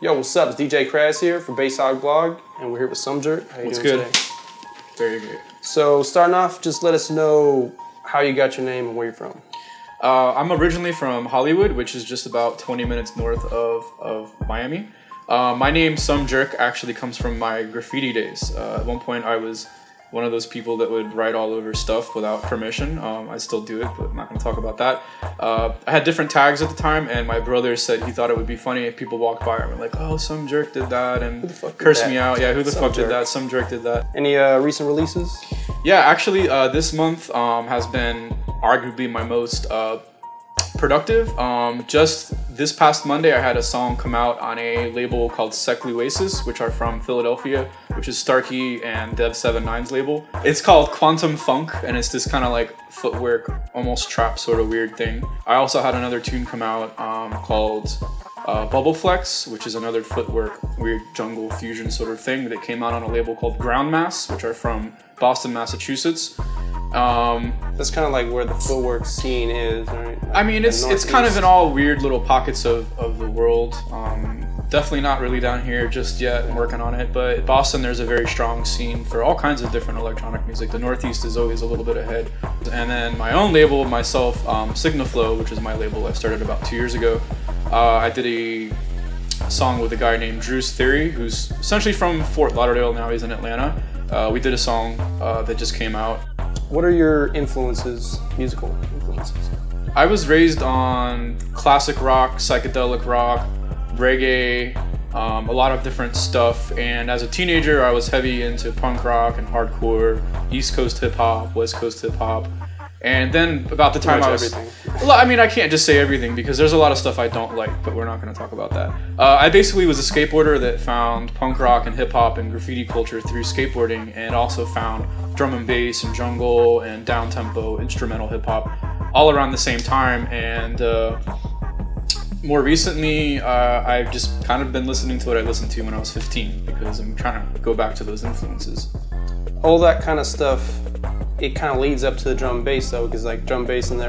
Yo, what's up? It's DJ Kraz here for Hog Blog, and we're here with Somejerk. How you What's doing good? today? Very good. So, starting off, just let us know how you got your name and where you're from. I'm originally from Hollywood, which is just about 20 minutes north of Miami. My name, Somejerk, actually comes from my graffiti days. At one point, I was one of those people that would write all over stuff without permission. I still do it, but I'm not going to talk about that. I had different tags at the time, and my brother said he thought it would be funny if people walked by and were like, "Oh, Somejerk did that," and cursed me out. Yeah, who the fuck did that? Somejerk did that. Any recent releases? Yeah, actually, this month has been arguably my most productive. Just this past Monday, I had a song come out on a label called Sectly Oasis, which are from Philadelphia, which is Starkey and Dev 79's label. It's called Quantum Funk, and it's this kind of like footwork, almost trap sort of weird thing. I also had another tune come out called Bubble Flex, which is another footwork, weird jungle fusion sort of thing that came out on a label called Ground Mass, which are from Boston, Massachusetts. That's kind of like where the footwork scene is, right? Like I mean, it's kind of in all weird little pockets of the world. Definitely not really down here just yet. I'm working on it, but Boston, there's a very strong scene for all kinds of different electronic music. The Northeast is always a little bit ahead. And then my own label, myself, Signaflow, which is my label I started about 2 years ago. I did a song with a guy named Drew's Theory, who's essentially from Fort Lauderdale, now he's in Atlanta. We did a song that just came out. What are your influences, musical influences? I was raised on classic rock, psychedelic rock, reggae, a lot of different stuff, and as a teenager I was heavy into punk rock and hardcore, East Coast hip hop, West Coast hip hop, and then about the time I was everything. Well, I mean, I can't just say everything because there's a lot of stuff I don't like, but we're not going to talk about that. I basically was a skateboarder that found punk rock and hip hop and graffiti culture through skateboarding, and also found drum and bass and jungle and down-tempo instrumental hip hop all around the same time. And more recently, I've just kind of been listening to what I listened to when I was 15 because I'm trying to go back to those influences. All that kind of stuff, it kind of leads up to the drum and bass though, because like drum and bass in the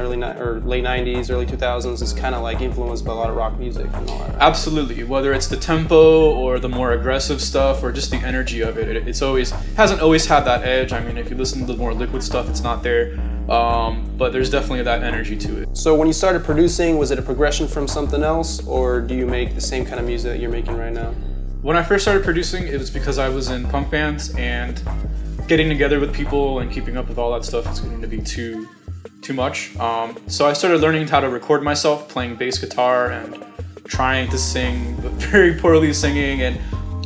late 90s, early 2000s is kind of like influenced by a lot of rock music and all that. Right? Absolutely, whether it's the tempo or the more aggressive stuff or just the energy of it, hasn't always had that edge. I mean, if you listen to the more liquid stuff, it's not there, but there's definitely that energy to it. So when you started producing, was it a progression from something else, or do you make the same kind of music that you're making right now? When I first started producing, it was because I was in punk bands, and getting together with people and keeping up with all that stuff is going to be too much. So I started learning how to record myself playing bass guitar and trying to sing, but very poorly singing, and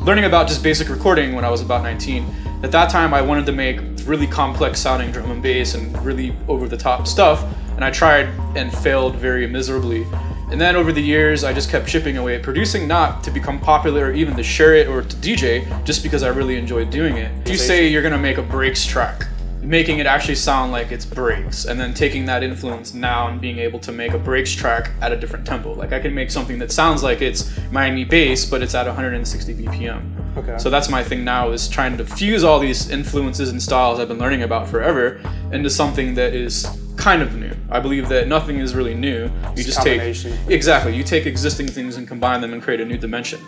learning about just basic recording when I was about 19. At that time, I wanted to make really complex sounding drum and bass and really over-the-top stuff, and I tried and failed very miserably. And then over the years, I just kept chipping away at producing, not to become popular or even to share it or to DJ, just because I really enjoyed doing it. If you say you're gonna make a breaks track, making it actually sound like it's breaks, and then taking that influence now and being able to make a breaks track at a different tempo. Like I can make something that sounds like it's Miami bass, but it's at 160 BPM. Okay. So that's my thing now, is trying to fuse all these influences and styles I've been learning about forever into something that is kind of new. I believe that nothing is really new. You just take you take existing things and combine them and create a new dimension.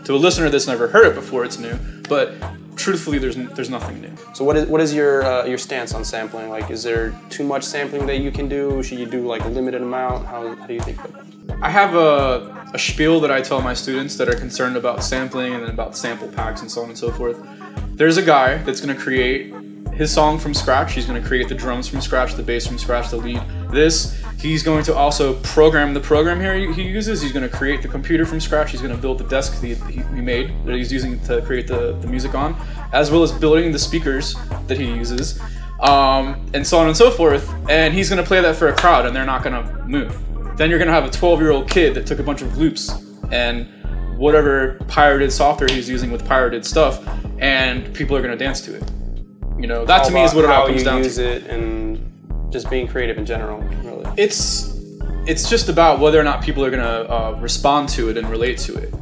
To a listener that's never heard it before, it's new, but truthfully, there's nothing new. So what is your stance on sampling? Like, is there too much sampling that you can do? Should you do like a limited amount? How do you think about that? I have a spiel that I tell my students that are concerned about sampling and then about sample packs and so on and so forth. There's a guy that's going to create his song from scratch. He's going to create the drums from scratch, the bass from scratch, the lead. He's going to also program the program here he uses. He's going to create the computer from scratch. He's going to build the desk he made that he's using to create the music on, as well as building the speakers that he uses, and so on and so forth. And he's going to play that for a crowd, and they're not going to move. Then you're going to have a 12-year-old kid that took a bunch of loops and whatever pirated software he's using with pirated stuff, and people are going to dance to it. You know, that to me is what it all comes down to. How you use it and just being creative in general, really. It's just about whether or not people are gonna respond to it and relate to it.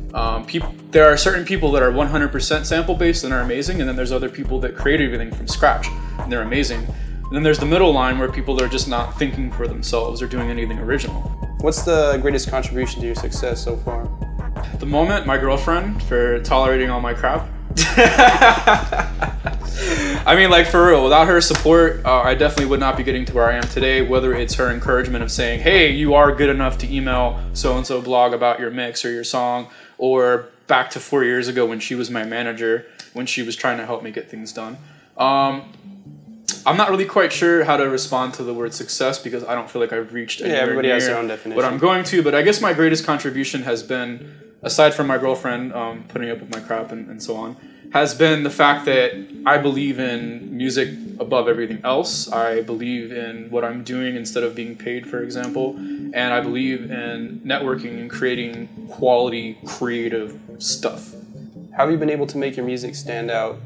There are certain people that are 100% sample based and are amazing, and then there's other people that create everything from scratch and they're amazing. And then there's the middle line where people are just not thinking for themselves or doing anything original. What's the greatest contribution to your success so far? the moment, my girlfriend for tolerating all my crap. I mean, like, for real, without her support, I definitely would not be getting to where I am today, whether it's her encouragement of saying, hey, you are good enough to email so-and-so blog about your mix or your song, or back to 4 years ago when she was my manager, when she was trying to help me get things done. I'm not really quite sure how to respond to the word success because I don't feel like I've reached anywhere everybody near has their own definition. what I'm going to, but I guess my greatest contribution has been, aside from my girlfriend putting up with my crap and so on, has been the fact that I believe in music above everything else. I believe in what I'm doing instead of being paid, for example, and I believe in networking and creating quality, creative stuff. How have you been able to make your music stand out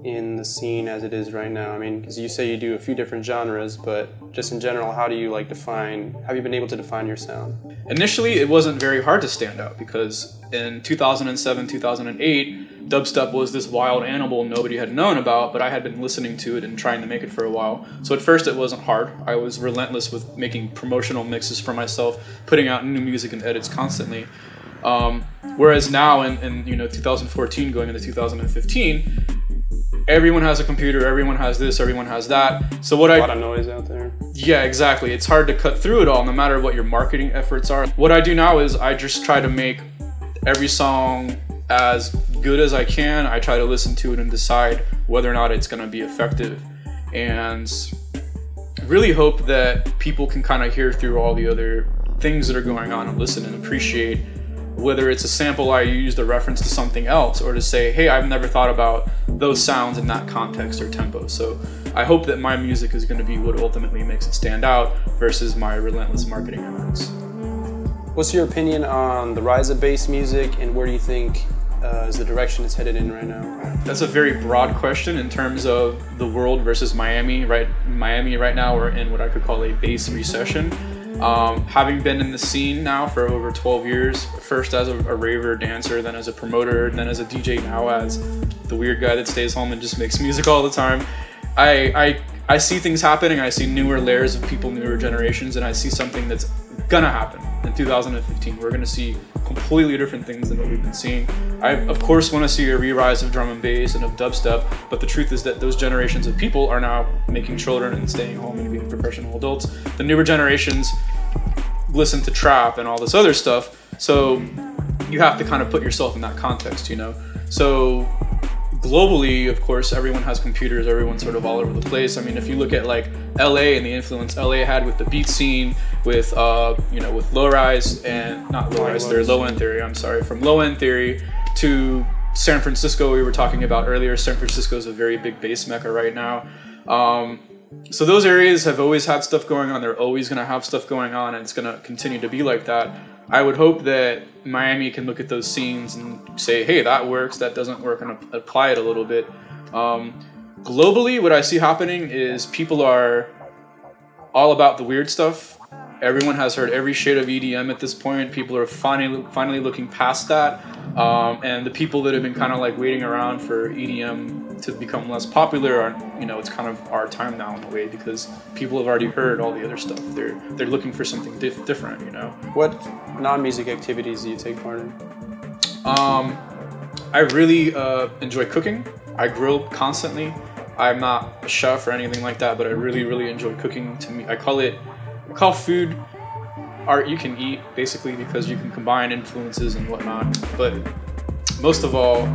in the scene as it is right now? I mean, because you say you do a few different genres, but just in general, how do you like define, have you been able to define your sound? Initially, it wasn't very hard to stand out because in 2007, 2008, dubstep was this wild animal nobody had known about, but I had been listening to it and trying to make it for a while. So at first it wasn't hard. I was relentless with making promotional mixes for myself, putting out new music and edits constantly. Whereas now in 2014 going into 2015, everyone has a computer, everyone has this, everyone has that. So what a lot of noise out there. Yeah, exactly. It's hard to cut through it all, no matter what your marketing efforts are. What I do now is I just try to make every song as good as I can. I try to listen to it and decide whether or not it's going to be effective, and really hope that people can kind of hear through all the other things that are going on and listen and appreciate whether it's a sample I used a reference to something else, or to say, hey, I've never thought about those sounds in that context or tempo. So I hope that my music is going to be what ultimately makes it stand out versus my relentless marketing efforts. What's your opinion on the rise of bass music, and where do you think is the direction it's headed in right now? That's a very broad question in terms of the world versus Miami. Miami right now, we're in what I could call a bass recession. Having been in the scene now for over 12 years, first as a raver dancer, then as a promoter, then as a DJ, now as the weird guy that stays home and just makes music all the time, I see things happening. I see newer layers of people, newer generations, and I see something that's gonna happen in 2015. We're gonna see completely different things than what we've been seeing. I, of course, want to see a re-rise of drum and bass and of dubstep, but the truth is that those generations of people are now making children and staying home and being professional adults. The newer generations listen to trap and all this other stuff, so you have to kind of put yourself in that context, you know? So globally, of course, everyone has computers, everyone's sort of all over the place. I mean, if you look at like LA and the influence LA had with the beat scene, with with low-rise and not low-rise, they're low-end theory, I'm sorry, from low-end theory to San Francisco, we were talking about earlier. San Francisco is a very big bass mecca right now. So those areas have always had stuff going on. They're always going to have stuff going on, and it's going to continue to be like that. I would hope that Miami can look at those scenes and say, hey, that works, that doesn't work, and apply it a little bit. Globally, what I see happening is people are all about the weird stuff. Everyone has heard every shade of EDM at this point. People are finally looking past that. And the people that have been kind of like waiting around for EDM to become less popular are, it's kind of our time now in a way, because people have already heard all the other stuff. They're looking for something different, What non-music activities do you take part in? I really enjoy cooking. I grill constantly. I'm not a chef or anything like that, but I really, really enjoy cooking. To me, I call food art you can eat, basically, because you can combine influences and whatnot. But most of all,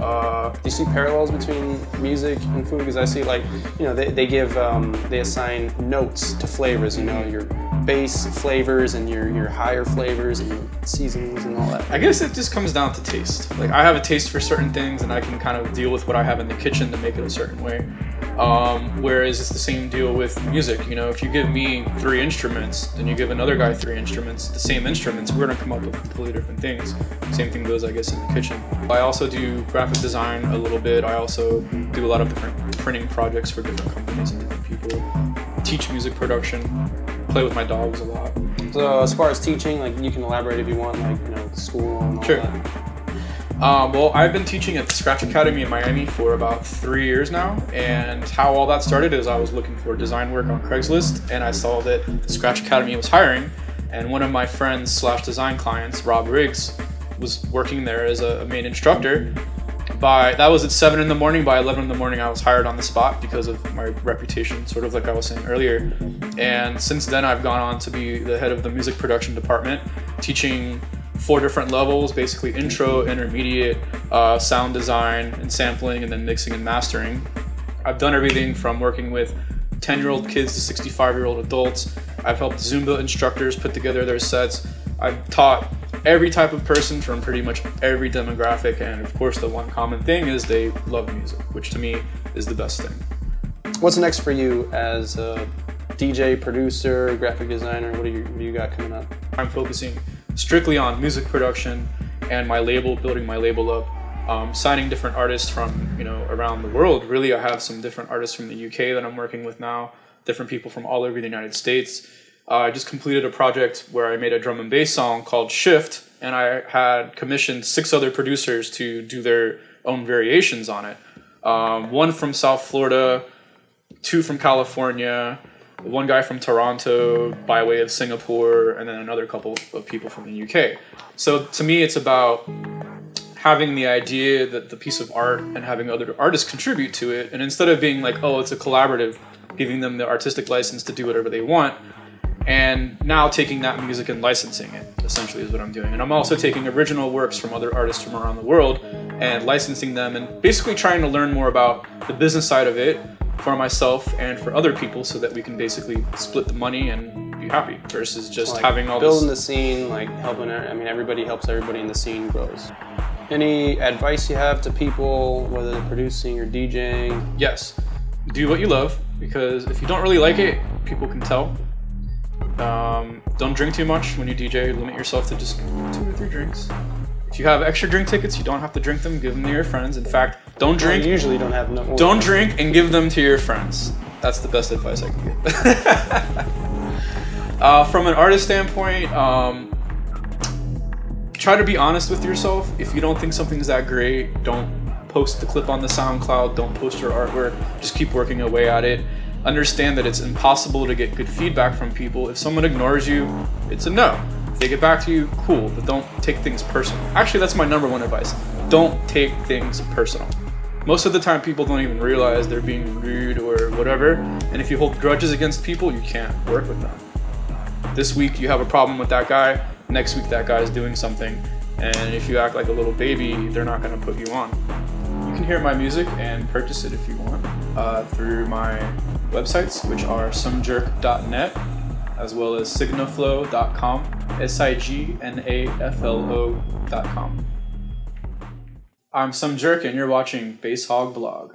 do you see parallels between music and food? Because I see, like, they assign notes to flavors. Your base flavors and your higher flavors and your seasonings and all that. I guess it just comes down to taste. Like, I have a taste for certain things, and I can kind of deal with what I have in the kitchen to make it a certain way. Whereas it's the same deal with music. If you give me 3 instruments, then you give another guy 3 instruments, the same instruments, we're gonna come up with completely different things. Same thing goes, I guess, in the kitchen. I also do graphic design a little bit. I also do a lot of different printing projects for different companies and different people. Teach music production. Play with my dogs a lot. So as far as teaching, like, you can elaborate if you want, like, school and all that. Well, I've been teaching at the Scratch Academy in Miami for about 3 years now, and how all that started is I was looking for design work on Craigslist, and I saw that the Scratch Academy was hiring, and one of my friends / design clients, Rob Riggs, was working there as a main instructor. That was at 7 in the morning. By 11 in the morning, I was hired on the spot because of my reputation, sort of like I was saying earlier. And since then, I've gone on to be the head of the music production department, teaching 4 different levels, basically intro, intermediate, sound design and sampling, and then mixing and mastering. I've done everything from working with 10-year-old kids to 65-year-old adults. I've helped Zumba instructors put together their sets. I've taught every type of person from pretty much every demographic, and of course the one common thing is they love music, which to me is the best thing. What's next for you as a DJ, producer, graphic designer? What do you got coming up? I'm focusing strictly on music production and my label, building my label up, signing different artists from around the world. Really, I have some different artists from the UK that I'm working with now, different people from all over the United States. I just completed a project where I made a drum and bass song called Shift, and I had commissioned 6 other producers to do their own variations on it. 1 from South Florida, 2 from California, 1 guy from Toronto by way of Singapore, and then another couple of people from the UK. So to me, it's about having the idea that the piece of art and having other artists contribute to it, and instead of being like, oh, it's a collaborative, giving them the artistic license to do whatever they want, and now taking that music and licensing it, essentially, is what I'm doing. And I'm also taking original works from other artists from around the world and licensing them, and basically trying to learn more about the business side of it for myself and for other people, so that we can basically split the money and be happy, versus just like having all building this. the scene, like helping. I mean, everybody helps everybody, and the scene grows. Any advice you have to people, whether they're producing or DJing? Yes, do what you love, because if you don't really like it, people can tell. Don't drink too much when you DJ. Limit yourself to just 2 or 3 drinks. If you have extra drink tickets, you don't have to drink them. Give them to your friends. In fact, don't drink. You usually don't have enough. Don't drink and give them to your friends. That's the best advice I can give. From an artist standpoint, try to be honest with yourself. If you don't think something's that great, don't post the clip on the SoundCloud. Don't post your artwork. Just keep working away at it. Understand that it's impossible to get good feedback from people. If someone ignores you, it's a no. If they get back to you, cool, but don't take things personal. Actually, that's my #1 advice. Don't take things personal. Most of the time, people don't even realize they're being rude or whatever, and if you hold grudges against people, you can't work with them. This week, you have a problem with that guy. Next week, that guy is doing something, and if you act like a little baby, they're not going to put you on. You can hear my music and purchase it if you want through my websites, which are somejerk.net, as well as signaflow.com, signaflo.com. I'm Somejerk, and you're watching Bass Hog Blog.